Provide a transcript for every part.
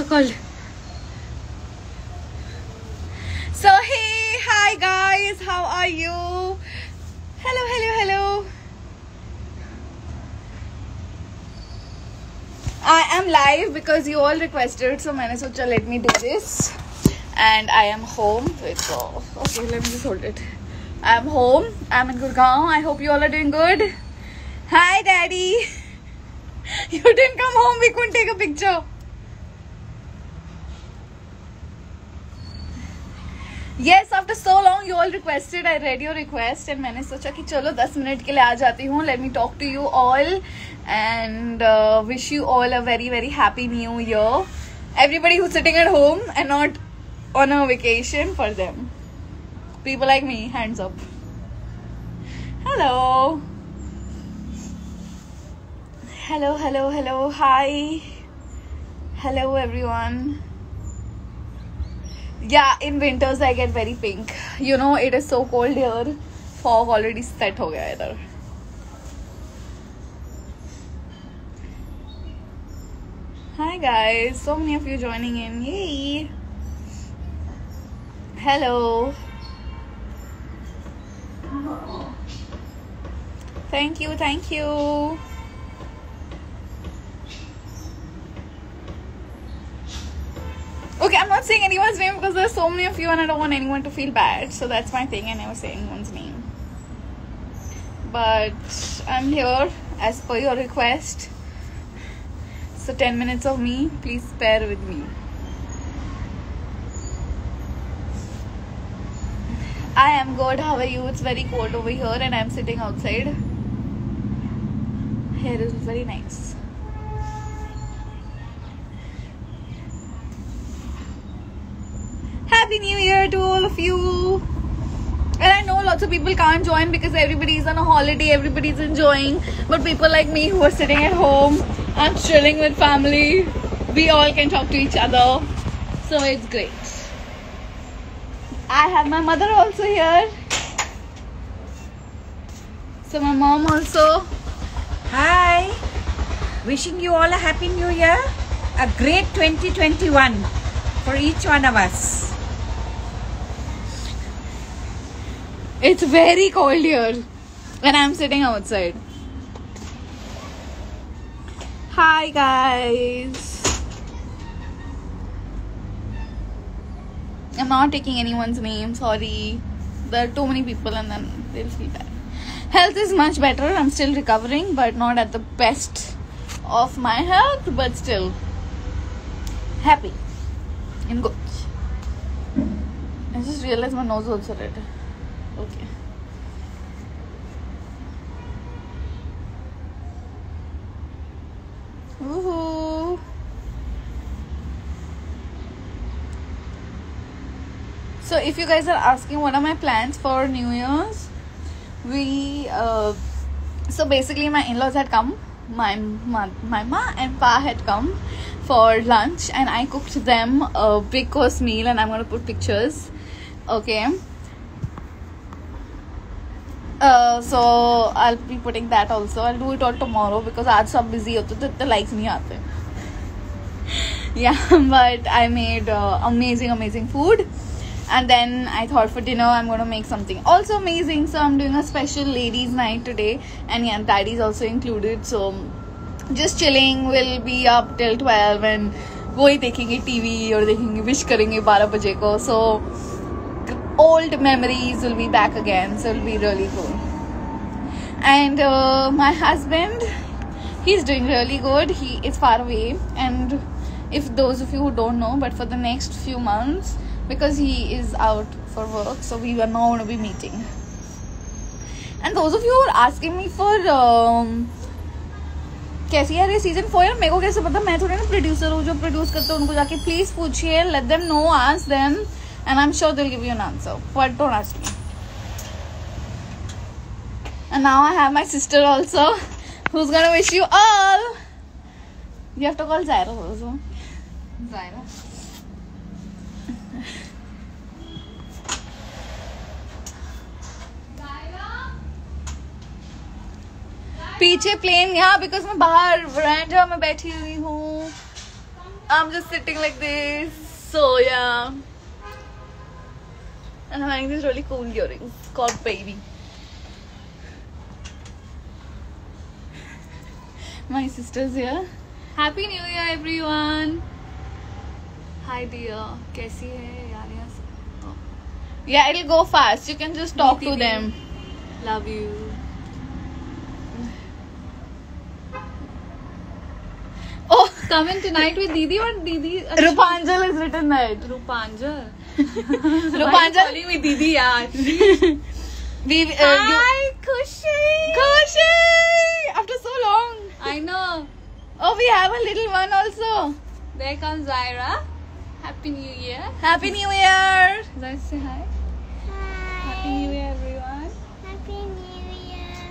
so cold. So hey, hi guys, how are you? Hello. I am live because you all requested, so मैंने सोचा let me do this. And I am home. Okay, let me just hold it. I am home. I'm in Gurgaon. I hope you all are doing good. Hi, Daddy. You didn't come home. We couldn't take a picture. Yes, after so long you all requested. I read your request and मैंने सोचा कि चलो 10 minute के लिए आ जाती हूँ. Let me talk to you all and wish you all a very very happy new year. Everybody who's sitting at home and not on a vacation, for them. People like me, hands up. Hello. Hi. Hello everyone. Yeah, in winters I get very pink. You know, it is so cold here. Fog already set ho gaya idhar. Hi guys, so many of you joining in. Yay. Hello. Thank you. Okay, I'm not saying anyone's name because there's so many of you and I don't want anyone to feel bad. So that's my thing. I never say anyone's name. But I'm here as per your request. So 10 minutes of me, please spare with me. I am good. How are you? It's very cold over here and I'm sitting outside. Hair is very nice. Happy New Year to all of you. And I know lots of people can't join because everybody is on a holiday, everybody's enjoying. But people like me who are sitting at home and chilling with family, we all can talk to each other. So it's great. I have my mother also here. So my mom also. Hi. Wishing you all a happy new year. A great 2021 for each one of us. It's very cold here and I'm sitting outside. Hi guys. I'm not taking anyone's name, sorry. There are too many people and then they'll feel bad. Health is much better. I'm still recovering but not at the best of my health, but still happy and good. I just realized my nose is also red. Okay. Woohoo! So if you guys are asking what are my plans for New Year's, so basically my in-laws had come. My ma and pa had come for lunch and I cooked them a big course meal and I'm going to put pictures. Okay. So I'll be putting that also. I'll do it all tomorrow because aaj sab busy hote to itne likes nahi aate. Yeah, but I made amazing food. And then I thought for dinner I'm going to make something also amazing. So I'm doing a special ladies night today. And yeah, daddy's also included. So just chilling, we'll be up till 12 and वही देखेंगे TV और देखेंगे wish करेंगे 12 बजे को. So old memories will be back again. So it'll be really cool. And my husband, he's doing really good. He is far away. And if those of you who don't know, but for the next few months, because he is out for work, so we were not going to be meeting. And those of you who are asking me for कैसी है ये season 4, मेरे को कैसे पता, मैं थोड़ी ना प्रोड्यूसर हूँ जो प्रोड्यूस करते हैं. उनको जाके प्लीज पूछिए, let them know, ask them, and I'm sure they'll give you an answer, but don't ask me. And now I have my sister also who's gonna wish you all. You have to call Zaira also. Zaira. पीछे plane यहाँ because मैं बाहर वरांडा में बैठी हुई हूँ. I'm just sitting like this. So yeah. And I'm wearing these really cool earrings called Baby. My sister's here. Happy New Year, everyone. Hi dear. Kaisi hai yaar yaar? Oh. Yeah, it'll go fast. You can just talk to them. Love you. Oh, coming tonight with Didi or Didi? Rupanjal is written there. Rupanjal. Rupanjal. Calling me Didi, yaar. Hi, Khushi. Khushi. After so long. I know. Oh, we have a little one also. There comes Zaira. Happy New Year. Happy New Year. Zaira, say hi. Hi. Happy New Year, everyone. Happy New Year.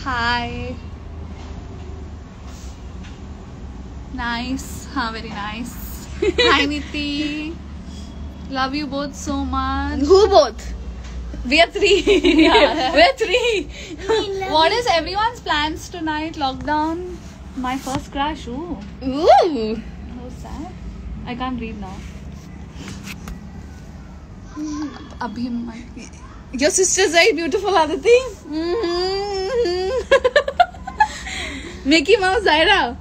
Hi. Nice. Very nice. Hi, Niti. Love you both so much. Who both? We are three. Yeah. We're three. What is everyone's plans tonight? Lockdown? My first crush. Ooh. Who's that? I can't read now. Your sister's very beautiful, Aditi. Mickey Mouse, Zaira.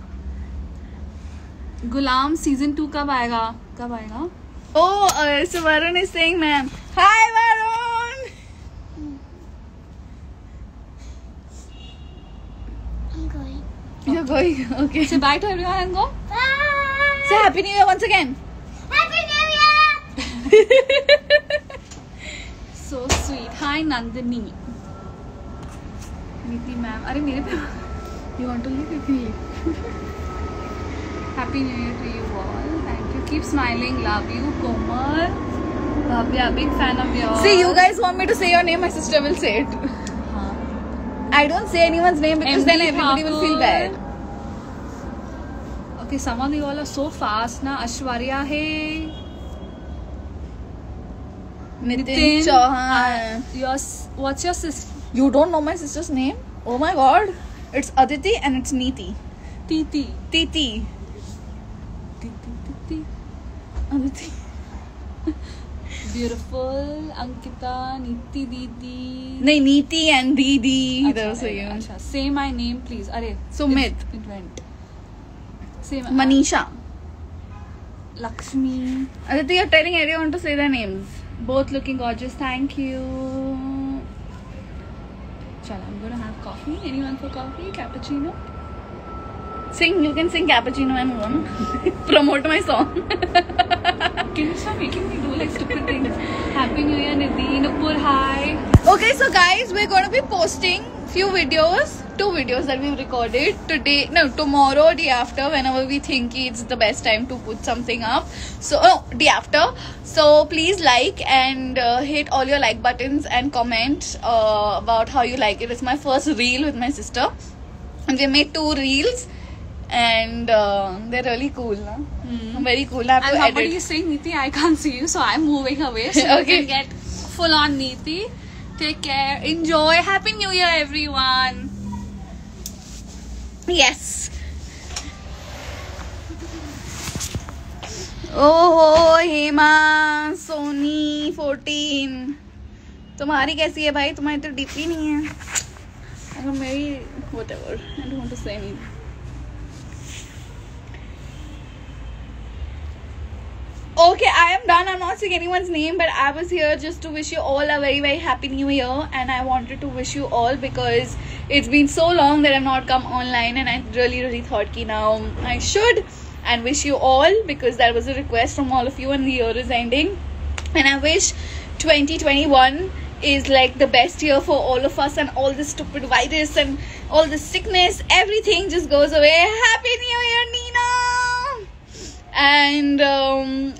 Gulam season 2 कब आएगा? Oh, so Varun is saying, ma'am. Hi, Varun. I'm going. You're going. Okay. Say bye to everyone and go. Bye. Say Happy New Year once again. Happy New Year. So sweet. Hi, Nandini. Niti ma'am. Arey mere pe. You want to leave? You can leave. Happy New Year to you all. Thank you. Keep smiling. Love you, Komal. Love you. Big fan of yours. See, you guys want me to say your name? My sister will say it. I don't say anyone's name because then everybody will feel bad. Okay, some of you all are so fast na. Ashwarya hai. Nitin Chauhan. What's your sister? You don't know my sister's name? Oh my god. It's Aditi and it's Niti. Titi. Aditi. Beautiful. Ankita, Niti Didi. No, Niti and Didi. Achha, say my name, please. Arey, Sumit. It went. Say Manisha. Lakshmi. Aditi, you're telling everyone to say their names. Both looking gorgeous. Thank you. Chala, I'm gonna have coffee. Anyone for coffee? Cappuccino? Sing. You can sing Cappuccino and one. Promote my song. Can you stop making me do like stupid things? Happy New Year, Nidhi. Nupur, hi. Okay, so guys, we're going to be posting few videos. 2 videos that we've recorded today. No, tomorrow, day after, whenever we think it's the best time to put something up. So, day after. So, please like and hit all your like buttons and comment about how you like it. It's my first reel with my sister. And we made 2 reels. And they're really cool, no? Very cool. I have to somebody edit. is saying, Niti, I can't see you, so I'm moving away. So Okay. you can get full on Niti. Take care. Enjoy. Happy New Year, everyone. Yes. Oh, Hema, Sony 14. तुम्हारी कैसी है भाई? तुम्हारी तो DP नहीं है. अगर मेरी whatever. I don't want to say anything. Okay, I am done. I'm not saying anyone's name, but I was here just to wish you all a very, very happy new year. And I wanted to wish you all because it's been so long that I've not come online, and I really, really thought ki now I should and wish you all because that was a request from all of you, and the year is ending. And I wish 2021 is like the best year for all of us, and all this stupid virus and all the sickness, everything just goes away. Happy New Year, Nina! And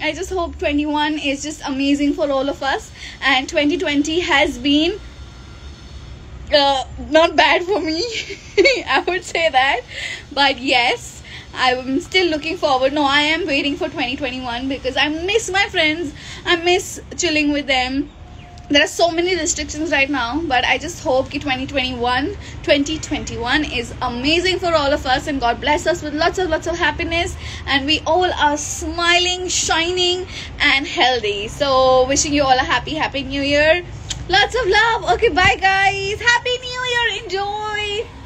I just hope 21 is just amazing for all of us, and 2020 has been not bad for me. I would say that, but yes, I'm still looking forward. No, I am waiting for 2021 because I miss my friends. I miss chilling with them. there are so many restrictions right now, but I just hope that 2021 is amazing for all of us, and God bless us with lots of happiness, and we all are smiling, shining and healthy. So wishing you all a happy new year. Lots of love. Okay, bye guys. Happy New Year. Enjoy.